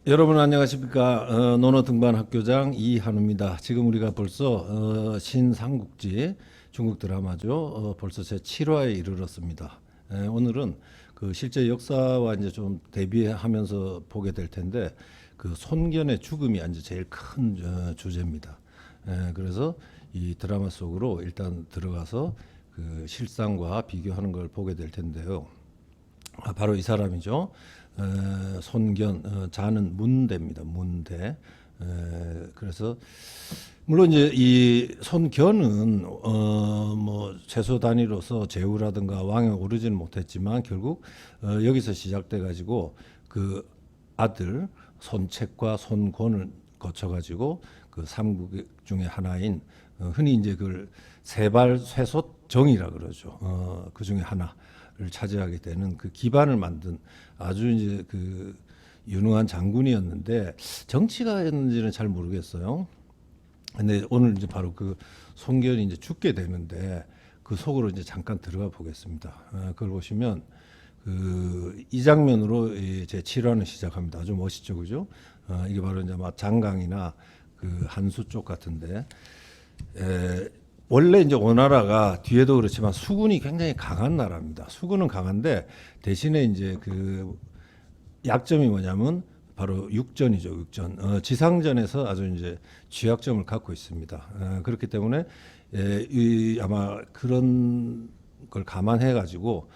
여러분 안녕하십니까? 논어 등반 학교장 이한우입니다. 지금 우리가 벌써 신삼국지 중국 드라마죠. 벌써 제 7화에 이르렀습니다. 오늘은 그 실제 역사와 이제 좀 대비하면서 보게 될 텐데 그 손견의 죽음이 이제 제일 큰 주제입니다. 그래서 이 드라마 속으로 일단 들어가서 그 실상과 비교하는 걸 보게 될 텐데요. 바로 이 사람이죠. 손견, 자는 문대입니다. 문대. 그래서 물론 이제 이 손견은 뭐 최소 단위로서 제후라든가 왕에 오르지는 못했지만 결국 여기서 시작돼 가지고 그 아들 손책과 손권을 거쳐 가지고 그 삼국 중에 하나인 흔히 이제 그걸 세발쇄솥정이라 그러죠. 그 중에 하나를 차지하게 되는 그 기반을 만든 아주 이제 그 유능한 장군이었는데 정치가였는지는 잘 모르겠어요. 근데 오늘 이제 바로 그 송견이 이제 죽게 되는데 그 속으로 이제 잠깐 들어가 보겠습니다. 그걸 보시면 그 이 장면으로 제 7화는 시작합니다. 아주 멋있죠, 그죠? 이게 바로 이제 막 장강이나 그 한수 쪽 같은데 원래 이제 오나라가 뒤에도 그렇지만 수군이 굉장히 강한 나라입니다. 수군은 강한데 대신에 이제 그 약점이 뭐냐면 바로 육전이죠. 육전. 지상전에서 아주 이제 취약점을 갖고 있습니다. 그렇기 때문에 아마 그런 걸 감안해 가지고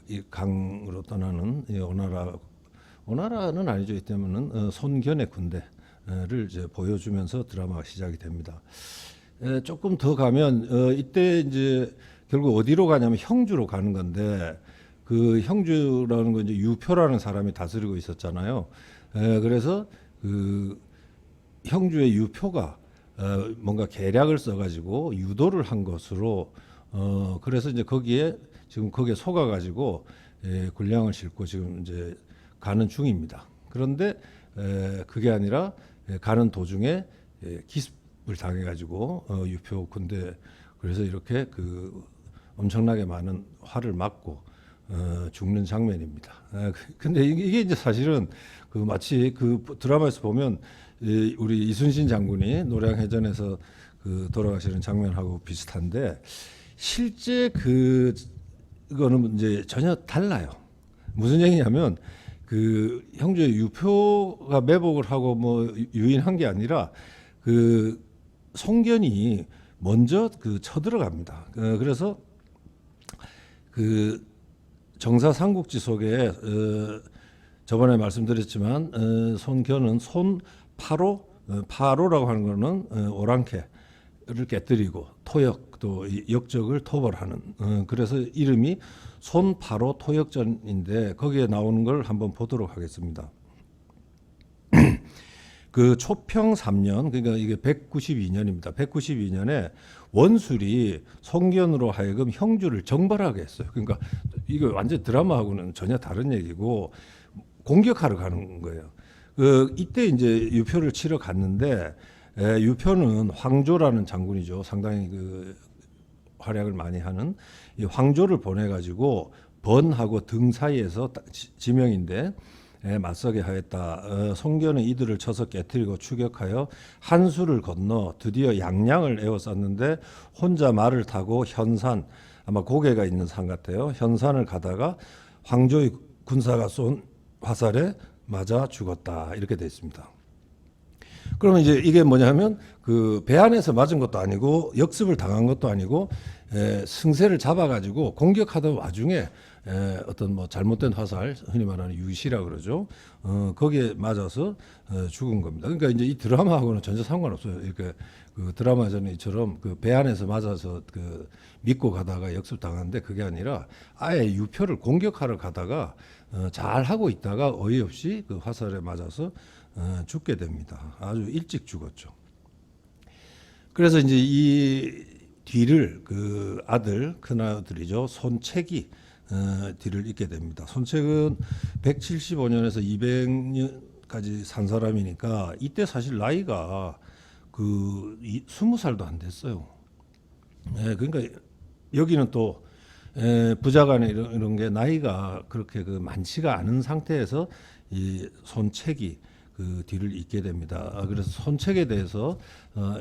이 강으로 떠나는 이 오나라는 아니죠. 이때면은 손견의 군대를 이제 보여주면서 드라마가 시작이 됩니다. 조금 더 가면 이때 이제 결국 어디로 가냐면 형주로 가는 건데 그 형주라는 건 이제 유표라는 사람이 다스리고 있었잖아요. 그래서 그 형주의 유표가 뭔가 계략을 써가지고 유도를 한 것으로 그래서 이제 거기에 속아가지고 군량을 싣고 지금 이제 가는 중입니다. 그런데 그게 아니라 가는 도중에 기습을 당해가지고 유표 군대 그래서 이렇게 그 엄청나게 많은 활을 맞고 죽는 장면입니다. 근데 이게 이제 사실은 그 마치 그 드라마에서 보면 우리 이순신 장군이 노량해전에서 그 돌아가시는 장면하고 비슷한데 실제 그거는 이제 전혀 달라요. 무슨 얘기냐면 그 형주의 유표가 매복을 하고 뭐 유인한 게 아니라 그 송견이 먼저 그 쳐들어갑니다. 그래서 그 정사 삼국지 속에 저번에 말씀드렸지만 손견은 손파로 파로라고 하는 거는 오랑캐를 깨뜨리고 토역 또 역적을 토벌하는 그래서 이름이 손파로 토역전인데 거기에 나오는 걸 한번 보도록 하겠습니다. 그 초평 3년 그러니까 이게 192년입니다. 192년에 원술이 송견으로 하여금 형주를 정벌하게 했어요. 그러니까 이거 완전 드라마하고는 전혀 다른 얘기고 공격하러 가는 거예요. 이때 이제 유표를 치러 갔는데 유표는 황조라는 장군이죠. 상당히 그 활약을 많이 하는 이 황조를 보내 가지고 번하고 등 사이에서 지명인데 맞서게 하였다. 송견은 이들을 쳐서 깨뜨리고 추격하여 한수를 건너 드디어 양양을 에워쌌는데 혼자 말을 타고 현산 아마 고개가 있는 산 같아요. 현산을 가다가 황조의 군사가 쏜 화살에 맞아 죽었다. 이렇게 되어 있습니다. 그러면 이제 이게 뭐냐면 그 배 안에서 맞은 것도 아니고 역습을 당한 것도 아니고 승세를 잡아가지고 공격하던 와중에 어떤 뭐 잘못된 화살 흔히 말하는 유시라 그러죠. 거기에 맞아서 죽은 겁니다. 그러니까 이제 이 드라마하고는 전혀 상관없어요. 이렇게 그 드라마 전에처럼 그 배 안에서 맞아서 그 믿고 가다가 역습 당하는데 그게 아니라 아예 유표를 공격하러 가다가 잘 하고 있다가 어이없이 그 화살에 맞아서 죽게 됩니다. 아주 일찍 죽었죠. 그래서 이제 이 뒤를 그 아들 큰 아들이죠 손책이 뒤를 잇게 됩니다. 손책은 175년에서 200년까지 산 사람이니까 이때 사실 나이가 그 20살도 안 됐어요. 그러니까 여기는 또 부자간에 이런 게 나이가 그렇게 그 많지가 않은 상태에서 이 손책이 그 뒤를 잇게 됩니다. 그래서 손책에 대해서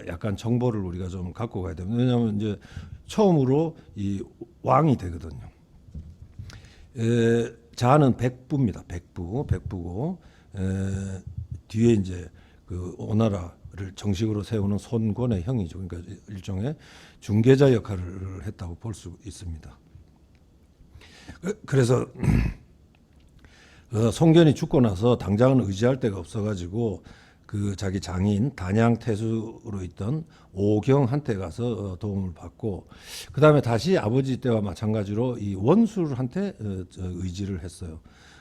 약간 정보를 우리가 좀 갖고 가야 됩니다. 왜냐하면 이제 처음으로 이 왕이 되거든요. 자는 백부입니다. 백부고 뒤에 이제 그 오나라를 정식으로 세우는 손권의 형이죠. 그러니까 일종의 중개자 역할을 했다고 볼 수 있습니다. 그래서 송견이 죽고 나서 당장은 의지할 데가 없어가지고 그 자기 장인 단양태수로 있던 오경한테 가서 도움을 받고 그 다음에 다시 아버지 때와 마찬가지로 이 원술한테 의지를 했어요.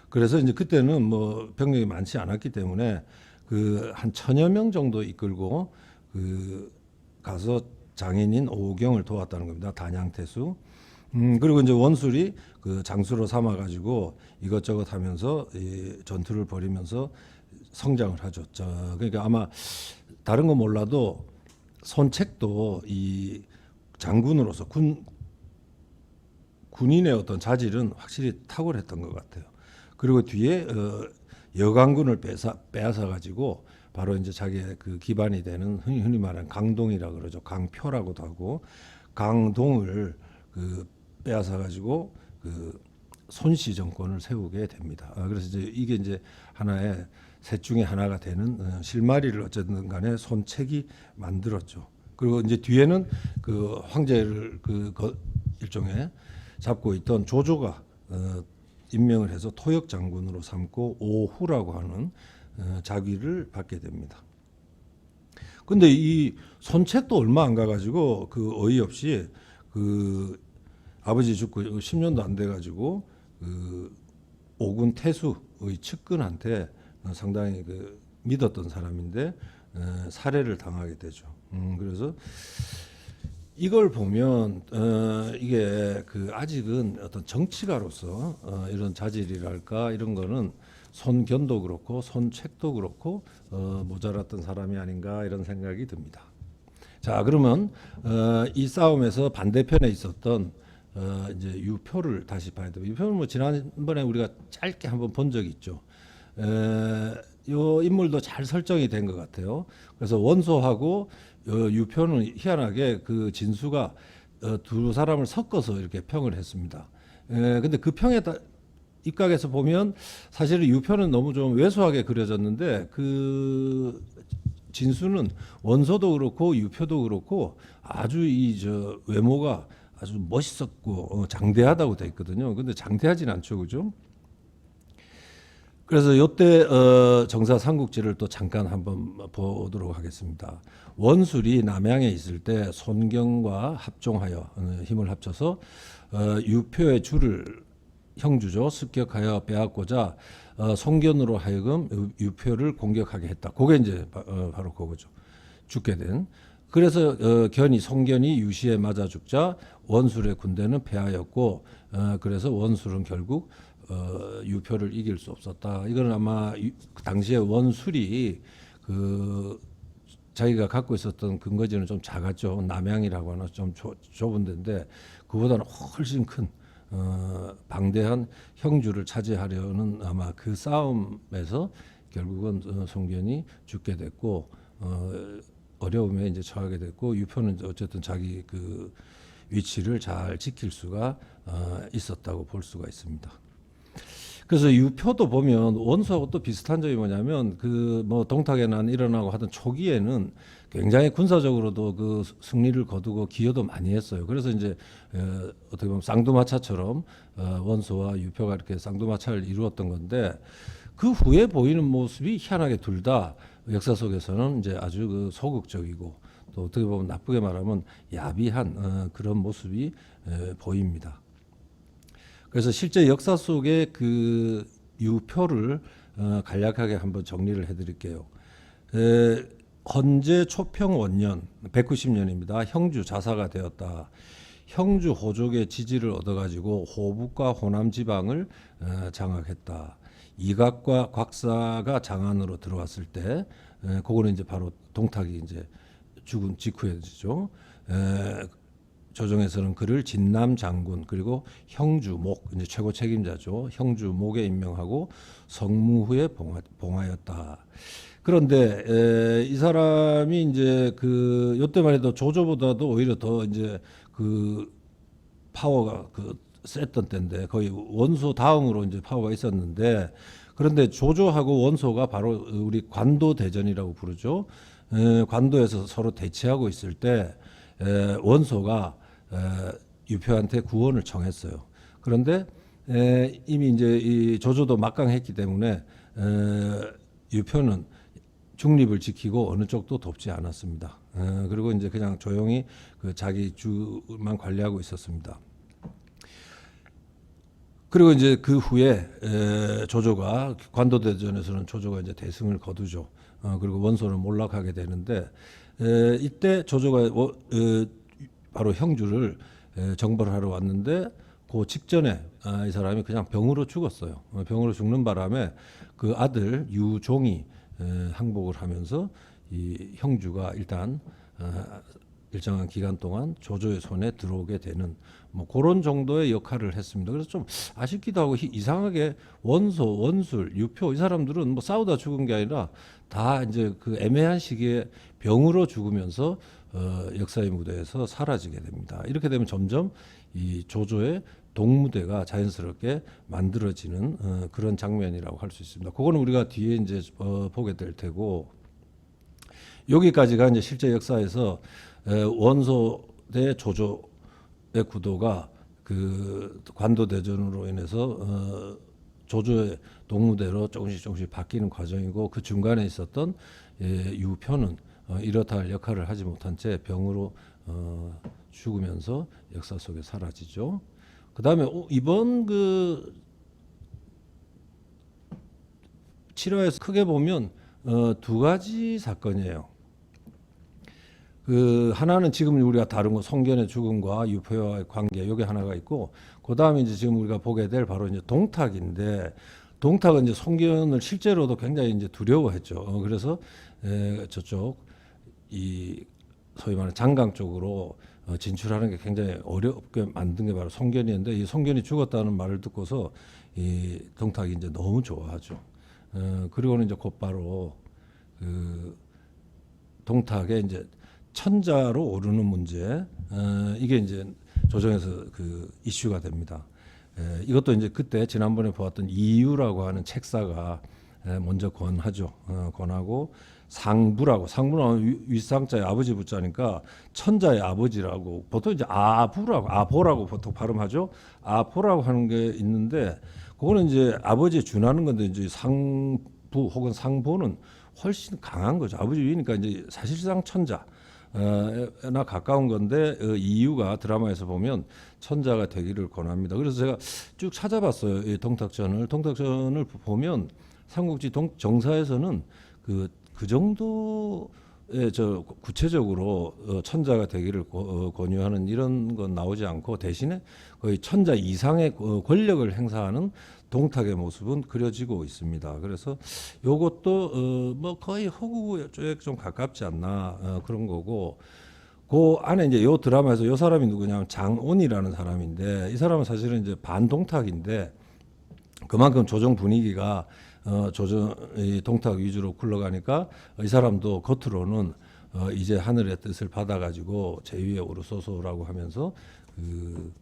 그래서 이제 그때는 뭐 병력이 많지 않았기 때문에 그 한 1000여 명 정도 이끌고 그 가서 장인인 오경을 도왔다는 겁니다. 단양태수. 그리고 이제 원술이 그 장수로 삼아 가지고 이것저것 하면서 이 전투를 벌이면서 성장을 하죠. 그러니까 아마 다른 건 몰라도 손책도 이 장군으로서 군인의 어떤 자질은 확실히 탁월했던 것 같아요. 그리고 뒤에 여강군을 빼앗아 가지고 바로 이제 자기의 그 기반이 되는 흔히 말하는 강동이라 그러죠. 강표라고도 하고 강동을 그 빼앗아 가지고 그 손씨 정권을 세우게 됩니다. 그래서 이제 이게 이제 하나의 셋 중에 하나가 되는 실마리를 어쨌든 간에 손책이 만들었죠. 그리고 이제 뒤에는 그 황제를 일종의 잡고 있던 조조가 임명을 해서 토역 장군으로 삼고 오후라고 하는 자위를 받게 됩니다. 근데 이 손책도 얼마 안 가가지고 그 어이없이 그 아버지 죽고 10년도 안 돼가지고 그 오군 태수의 측근한테 상당히 그 믿었던 사람인데 살해를 당하게 되죠. 그래서 이걸 보면 이게 그 아직은 어떤 정치가로서 이런 자질이랄까 이런 거는 손견도 그렇고 손책도 그렇고 모자랐던 사람이 아닌가 이런 생각이 듭니다. 자, 그러면 이 싸움에서 반대편에 있었던 이제 유표를 다시 봐야 돼요. 유표는 뭐 지난번에 우리가 짧게 한번 본 적이 있죠. 요 인물도 잘 설정이 된 것 같아요. 그래서 원소하고 유표는 희한하게 그 진수가 두 사람을 섞어서 이렇게 평을 했습니다. 근데 그 평에 입각해서 보면 사실은 유표는 너무 좀 왜소하게 그려졌는데 그 진수는 원소도 그렇고 유표도 그렇고 아주 이 저 외모가 아주 멋있었고 장대하다고 돼 있거든요. 근데 장대하진 않죠, 그죠? 그래서 이때 정사 삼국지를 또 잠깐 한번 보도록 하겠습니다. 원술이 남양에 있을 때 손경과 합종하여 힘을 합쳐서 유표의 주를 형주죠 습격하여 빼앗고자 송견으로 하여금 유표를 공격하게 했다. 그게 이제 바로 그거죠. 죽게 된. 그래서 송견이 유시에 맞아 죽자 원술의 군대는 패하였고 그래서 원술은 결국 유표를 이길 수 없었다. 이거는 아마 그 당시에 원술이 그 자기가 갖고 있었던 근거지는 좀 작았죠. 남양이라고 하나 좀 좁은 데인데 그보다는 훨씬 큰 방대한 형주를 차지하려는 아마 그 싸움에서 결국은 송견이 죽게 됐고 어려움에 이제 처하게 됐고 유표는 어쨌든 자기 그 위치를 잘 지킬 수가 있었다고 볼 수가 있습니다. 그래서 유표도 보면 원소하고 또 비슷한 점이 뭐냐면 그 뭐 동탁의 난 일어나고 하던 초기에는 굉장히 군사적으로도 그 승리를 거두고 기여도 많이 했어요. 그래서 이제 어떻게 보면 쌍두마차처럼 원소와 유표가 이렇게 쌍두마차를 이루었던 건데 그 후에 보이는 모습이 희한하게 둘 다 역사 속에서는 이제 아주 그 소극적이고 또 어떻게 보면 나쁘게 말하면 야비한 그런 모습이 보입니다. 그래서 실제 역사 속에 그 유표를 간략하게 한번 정리를 해드릴게요. 헌제 초평 원년 190년입니다. 형주 자사가 되었다. 형주 호족의 지지를 얻어가지고 호북과 호남 지방을 장악했다. 이각과 곽사가 장안으로 들어왔을 때, 그거는 이제 바로 동탁이 이제 죽은 직후에죠. 조정에서는 그를 진남 장군 그리고 형주 목 이제 최고 책임자죠. 형주 목에 임명하고 성무 후에 봉하였다. 그런데 이 사람이 이제 그 요때만 해도 조조보다도 오히려 더 이제 그 파워가 그 셌던 때인데 거의 원소 다음으로 이제 파워가 있었는데 그런데 조조하고 원소가 바로 우리 관도 대전이라고 부르죠. 관도에서 서로 대치하고 있을 때 원소가 유표한테 구원을 청했어요. 그런데 이미 이제 이 조조도 막강했기 때문에 유표는 중립을 지키고 어느 쪽도 돕지 않았습니다. 그리고 이제 그냥 조용히 그 자기 주만 관리하고 있었습니다. 그리고 이제 그 후에 조조가 관도대전에서는 조조가 이제 대승을 거두죠. 그리고 원소는 몰락하게 되는데 이때 조조가 바로 형주를 정벌하러 왔는데 그 직전에 이 사람이 그냥 병으로 죽었어요. 병으로 죽는 바람에 그 아들 유종이 항복을 하면서 이 형주가 일단 일정한 기간 동안 조조의 손에 들어오게 되는 뭐 그런 정도의 역할을 했습니다. 그래서 좀 아쉽기도 하고 이상하게 원소, 원술, 유표 이 사람들은 뭐 싸우다 죽은 게 아니라 다 이제 그 애매한 시기에 병으로 죽으면서 역사의 무대에서 사라지게 됩니다. 이렇게 되면 점점 이 조조의 동무대가 자연스럽게 만들어지는 그런 장면이라고 할 수 있습니다. 그거는 우리가 뒤에 이제 보게 될 테고 여기까지가 이제 실제 역사에서 원소 대 조조의 구도가 그 관도 대전으로 인해서 조조의 동무대로 조금씩 바뀌는 과정이고 그 중간에 있었던 유표는 이렇다 할 역할을 하지 못한 채 병으로 죽으면서 역사 속에 사라지죠. 그 다음에 이번 그 7화에서 크게 보면 두 가지 사건이에요. 그 하나는 지금 우리가 다룬 거 송견의 죽음과 유표와의 관계 이게 하나가 있고 그 다음에 이제 지금 우리가 보게 될 바로 이제 동탁인데 동탁은 이제 송견을 실제로도 굉장히 이제 두려워했죠. 그래서 저쪽 이 소위 말하는 장강 쪽으로 진출하는 게 굉장히 어렵게 만든 게 바로 송견이었는데 이 송견이 죽었다는 말을 듣고서 이 동탁이 이제 너무 좋아하죠. 그리고는 이제 곧바로 그 동탁의 이제 천자로 오르는 문제 이게 이제 조정에서 그 이슈가 됩니다. 이것도 이제 그때 지난번에 보았던 이유라고 하는 책사가 먼저 권하죠. 권하고 상부는 윗상자의 아버지 부자니까 천자의 아버지라고 보통 이제 아보라고 보통 발음하죠. 아보라고 하는 게 있는데 그거는 이제 아버지에 준하는 건데 이제 상부 혹은 상보는 훨씬 강한 거죠. 아버지 위니까 이제 사실상 천자. 나 가까운 건데 이유가 드라마에서 보면 천자가 되기를 권합니다. 그래서 제가 쭉 찾아봤어요. 이 동탁전을 보면 삼국지 정사에서는 그 정도의 저 구체적으로 천자가 되기를 권유하는 이런 건 나오지 않고 대신에 거의 천자 이상의 권력을 행사하는 동탁의 모습은 그려지고 있습니다. 그래서 요것도 뭐 거의 허구 쪽에 좀 가깝지 않나 그런 거고 그 안에 이제 요 드라마에서 요 사람이 누구냐면 장온이라는 사람인데 이 사람은 사실은 이제 반동탁인데 그만큼 조정 분위기가 이 동탁 위주로 굴러가니까 이 사람도 겉으로는 이제 하늘의 뜻을 받아가지고 제위에 오르소서라고 하면서 그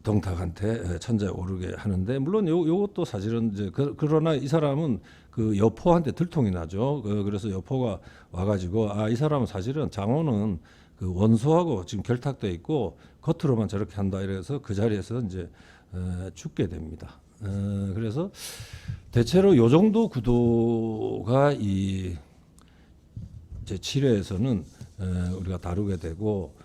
동탁한테 천자에 오르게 하는데 물론 요것도 사실은 이제 그러나 이 사람은 그 여포한테 들통이 나죠. 그래서 여포가 와가지고 이 사람은 사실은 장호는 그 원소하고 지금 결탁돼 있고 겉으로만 저렇게 한다 이래서 그 자리에서 이제 죽게 됩니다. 그래서 대체로 요 정도 구도가 이 제 7회에서는 우리가 다루게 되고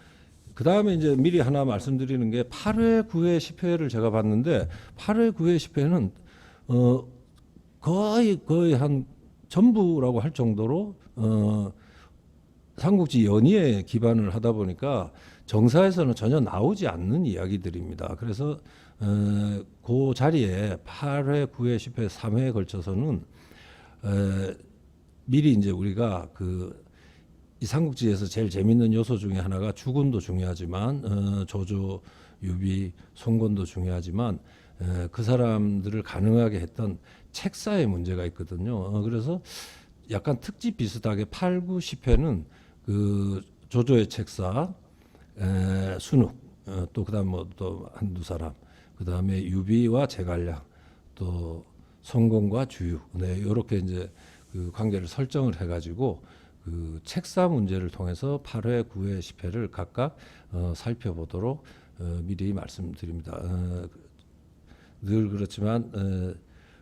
그 다음에 이제 미리 하나 말씀드리는 게 8회, 9회, 10회를 제가 봤는데 8회, 9회, 10회는 거의 한 전부라고 할 정도로 삼국지 연의에 기반을 하다 보니까 정사에서는 전혀 나오지 않는 이야기들입니다. 그래서 그 자리에 8회, 9회, 10회, 3회에 걸쳐서는 미리 이제 우리가 그 이 삼국지에서 제일 재밌는 요소 중에 하나가 주군도 중요하지만 조조, 유비, 송건도 중요하지만 그 사람들을 가능하게 했던 책사의 문제가 있거든요. 그래서 약간 특집 비슷하게 8, 9, 10회는 그 조조의 책사, 순욱, 또 그다음 뭐 또 한두 사람, 그다음에 유비와 제갈량, 또 성공과 주유, 네, 이렇게 이제 그 관계를 설정을 해가지고 그 책사 문제를 통해서 8회, 9회, 10회를 각각 살펴보도록 미리 말씀드립니다. 늘 그렇지만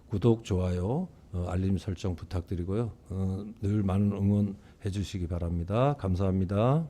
구독, 좋아요, 알림 설정 부탁드리고요. 늘 많은 응원해 주시기 바랍니다. 감사합니다.